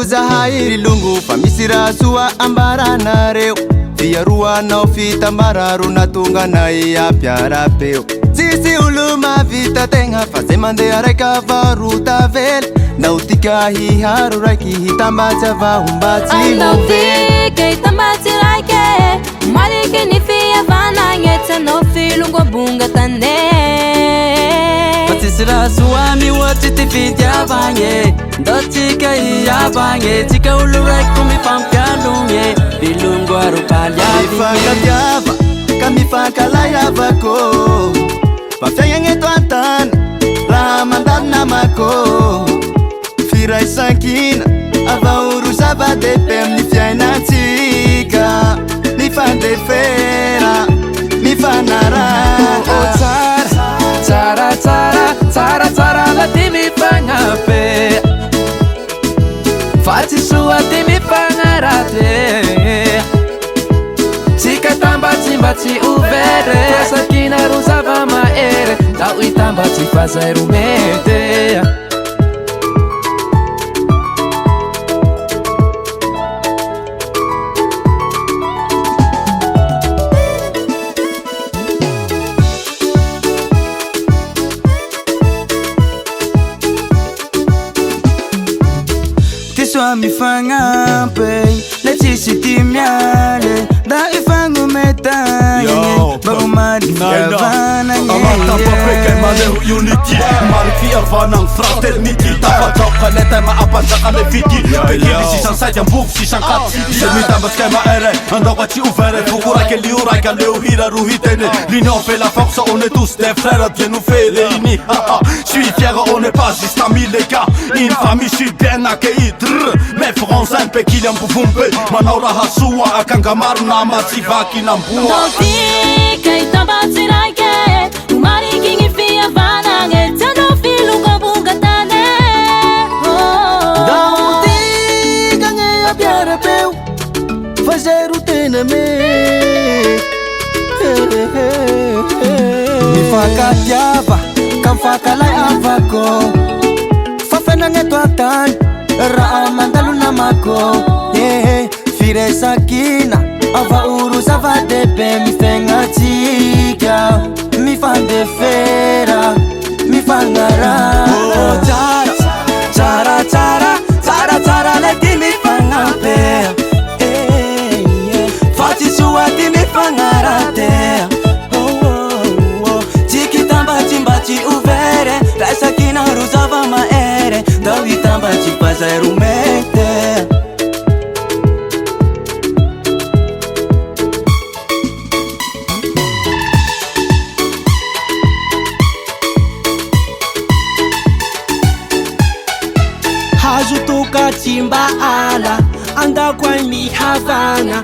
Zahairi lungu famisira sua ambarana reo Fiarua nao fita mararu na tunga na ia piara peo Sisi uluma vita tenga faze mande areka varuta vel Na utika hi haru raiki hitambacha va umbati muvel Na utika hitambacha raike Malike ni fia vana ngeta no filungo bunga tane Fatisira suami watiti fidya vanye Dotika hiya vanye Tika ulurai kumi pampyalunye Bilungo arupalya Mifaka dyava, kamifaka layava ko Pafyanga ngeto atan, raha mandalo namako Firay sankina, ava uru zava-dehibe amin'ny fiainatsika Mifandefera, mifanaraha Tsara, tsara, tsara la ty mifagnape Fa tsy soa ty mifagnaraty Tsika tambatsy mba tsy overe Sakina ro zava-mahery Da itambatsy fa zay ro mety Tiswa mifangapay Natsisitimiale Da ifangu metanye Bago marifavana Amata papeke maneho unity Marifavana fraternity Tafatroka leta maapanjaka le vity Bekili sisan saidy ambovo sisan katy Se mitambatsika maere Andaoka tsy ouvert Foko raika lio raika leo hira ro hitene L'union fait la force on est tous des frères Dieu nous fait réunis Suis fier on n'est pas juste amis les gars Une famille suis bien accueillie Mais français bekili ambovombe Manao raha soa akanga maro nama tsy vaky namboa Nautika hitambatsy raike Umariky gny fiavana ngeta no filungo bunga tane Nautika nge apiara peu Fazeru tena me Mifaka dyava, kamfaka lay avako Fafena ngeto atan, raha mandalo namako Firay sakina, ava uru zava-dehibe mifagnatsika Mifandefera, mifanaraha Tsara, tsara, tsara, tsara la ty mifagnape Fa tsy soa ty mifagnaraty Tsika itambatsy mba tsy overe Raisakina ro zava-mahery Da itambatsy fa zay ro mety Hazo toka tsy mba ala Andako ay mihavana